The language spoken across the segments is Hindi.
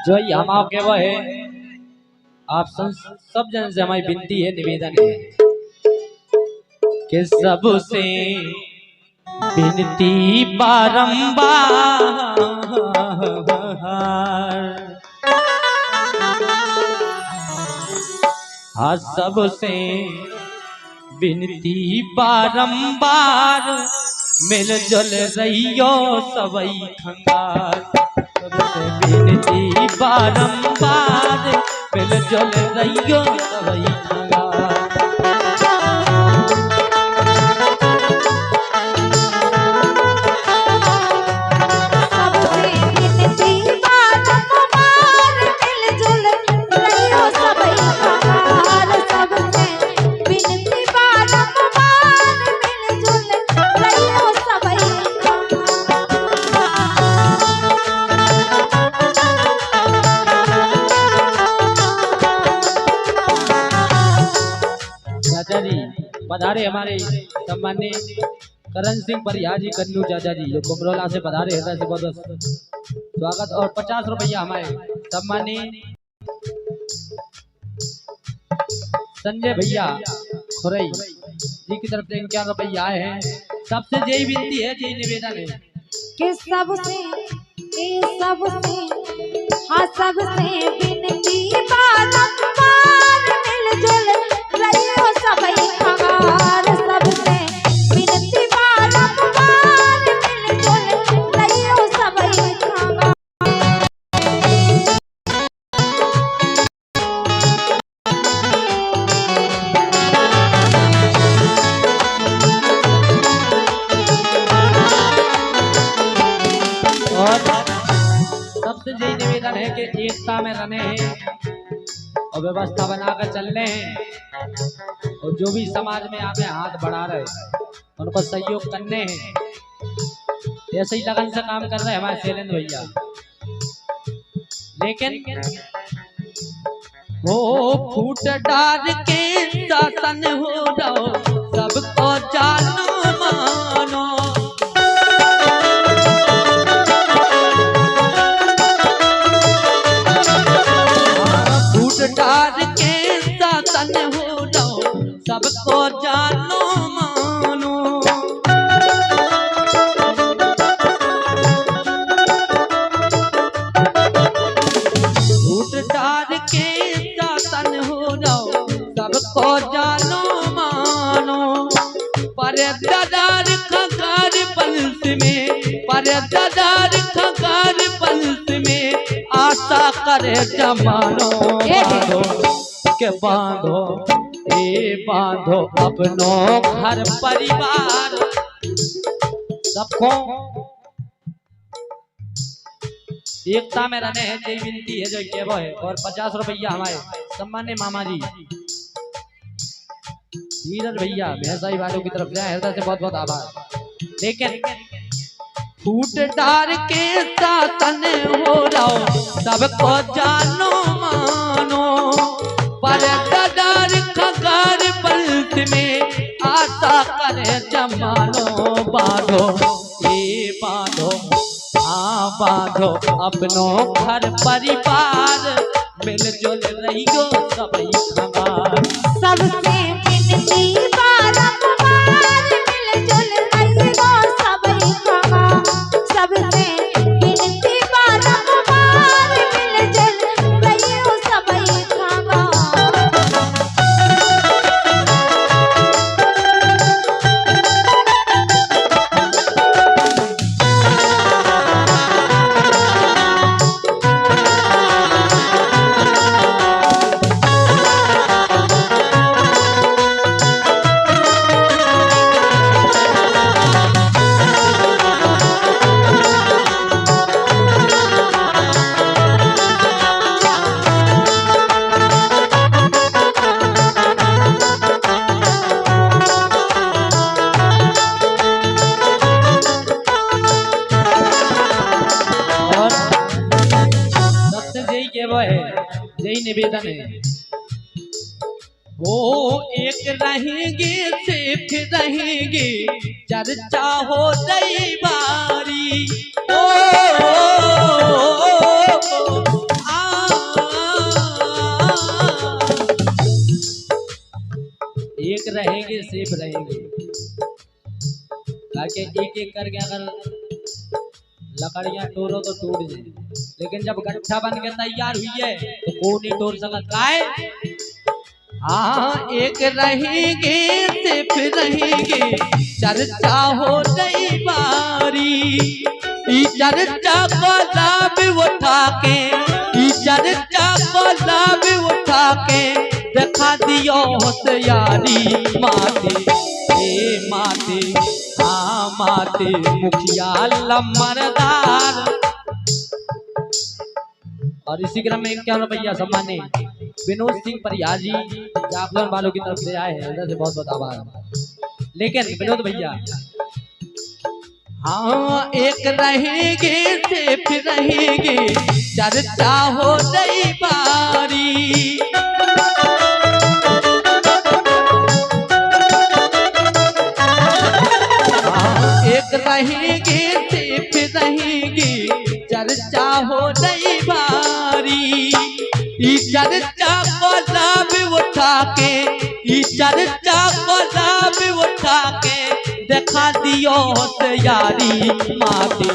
जो हम आपके वो है आप सब जन से हमारी विनती है, निवेदन है कि सबसे विनती बारंबार, हाँ सबसे विनती बारंबार, मिलजुल रहियो सबई खंगार। सबसे विनती बारंबार, मिलजुल रहियो सबई खंगार। पधारे हमारे सम्माननीय करण सिंह परिहार जी कन्नू चाचा जी जो कुमरोला से पधारे, हृदय से बहुत स्वागत। और 50 रुपया हमारे सम्माननीय संजय भैया खुरई जी की तरफ से 51 रुपया आए हैं। सबसे यही विनती है, यही निवेदन है कि सबसे हाँ सबसे विनती बारंबार, मिलजुल रहियो सबई खंगार। सबसे विनती बारंबार, मिलजुल रहियो सबई खंगार। और सबसे यही निवेदन है कि एकता में रहने हैं और व्यवस्था बनाकर चलने हैं, और जो भी समाज में आगे हाथ बढ़ा रहे उनको सहयोग करने हैं। ऐसे ही लगन से काम कर रहे हैं हमारे शैलेंद्र भैया। लेकिन हो फूट डार के शासन हो रहो, सबको जानो मानो। डार के शासन हो रहो, सबको जानो मानो। फूट डार के शासन हो रहो, सबको जानो मानो। पर ददार खगार पंथ में, पर ददार खगार पंथ में, आशा करे जमानो। बांधो के बांधो बांधो अपनो घर परिवार, सबको एकता में रहने हैं, यही विनती है जो केवल है। और 50 रुपया हमारे सम्मान्य मामा जी धीरज भैया भैंसाई वालों की तरफ से हृदय से बहुत बहुत आभार। लेकिन फूट डार के शासन हो रहो, सबको जानो मानो। पर ददार खगार पंथ में, आशा करे जमानो। बांधो बांधो बांधो अपनो घर परिवार, मिलजुल रहियो सबई खंगार। सबसे विनती बारंबार, मिलजुल रहियो सबई खंगार। सबसे विनती बारंबार, मिलजुल रहियो सबई खंगार। के वो है, यही निवेदन है। वो एक रहेंगे सिर्फ रहेंगे, चर्चा हो गई बारी। ओ, एक रहेंगे सिर्फ रहेंगे, ताकि एक एक करके अगर लकड़ियां तोड़ो तो टूट जाए, लेकिन जब गट्ठा बन के तैयार हुई है तो कौन नहीं तोड़ सकता है। हाँ एक रहेंगे सिर्फ रहेंगे, चर्चा हो गई बारी। चर्चा को लाभ उठा के, चर्चा को लाभ उठा के दिखा दियो होशियारी। माते ए माते, हाँ माते मुखिया लम्बरदार। और इसी क्रम में 51 रुपया सम्मान्य विनोद सिंह परिहार जी जागरण वालों की तरफ से आए हैं, अंदर से बहुत बहुत आभार। लेकिन विनोद भैया, हाँ एक रहेंगे सिर्फ रहेंगे, चर्चा हो गई बारी। हाँ एक रहेंगे सिर्फ रहेंगे, चर्चा हो गई बारी। चर्चा को लाभ उठा के, चर्चा को लाभ उठा के दिखा दियो होशियारी। माते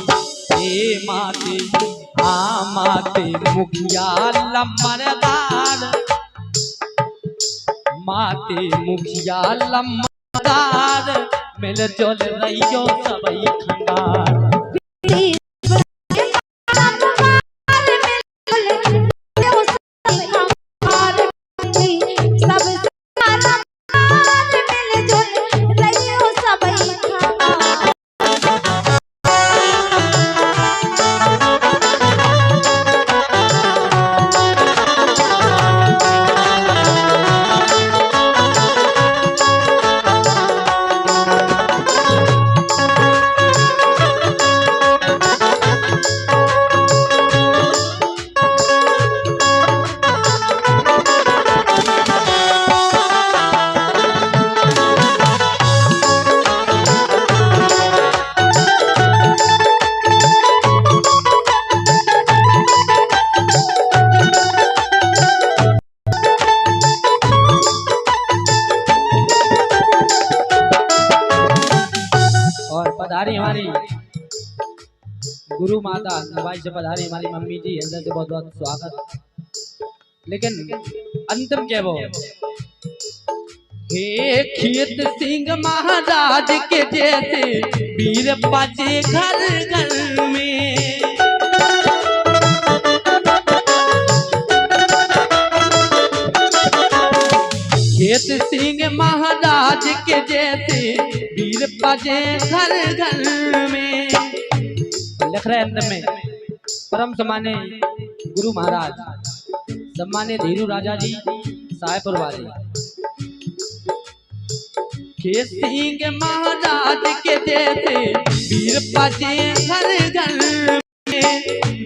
ए माते, हाँ माते मुखिया लम्बरदार। माते मुखिया लम्बरदार, मिलजुल रहियो सबई खंडार। पधारी हमारी गुरु माता दुबई से पधारी हमारी मम्मी जी, अंदर से बहुत बहुत स्वागत। लेकिन अंतिम क्या वो, हे खेत सिंह महाराज के जैसे वीर बचे घर घर में। खेत सिंह महाराज के जैसे वीर बजे घर घर में। लिख रहे अंदर में परम सम्मान्य गुरु महाराज सम्मान्य धीरू राजा जी साहेबपुर वाले। खेत सिंह महाराज के जैसे वीर बजे घर घर में।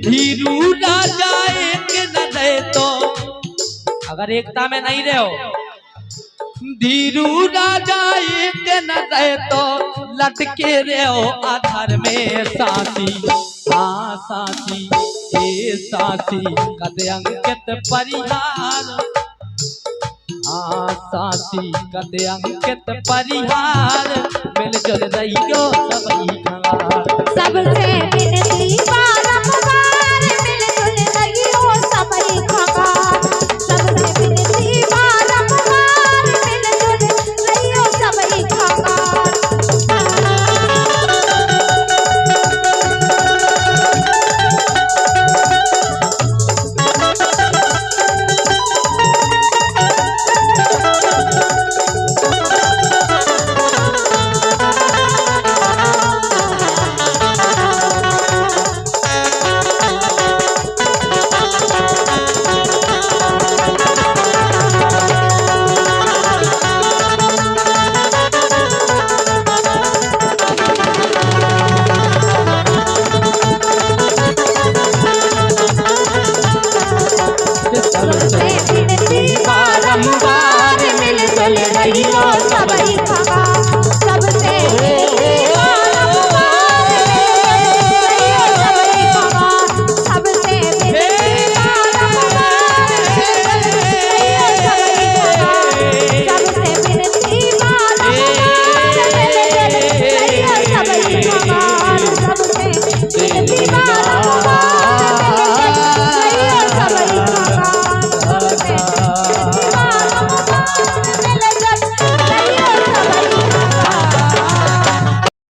धीरू राजा एक न रहे तो, अगर एकता में नहीं रहे हो, धीरू राजा एक न रहे तो लटके रहो आधार में साथी। हाँ साथी हे साथी कद अंकित परिहार। हाँ साथी कद अंकित परिहार, मिलजुल रहियो सबई खंगार। सबसे विनती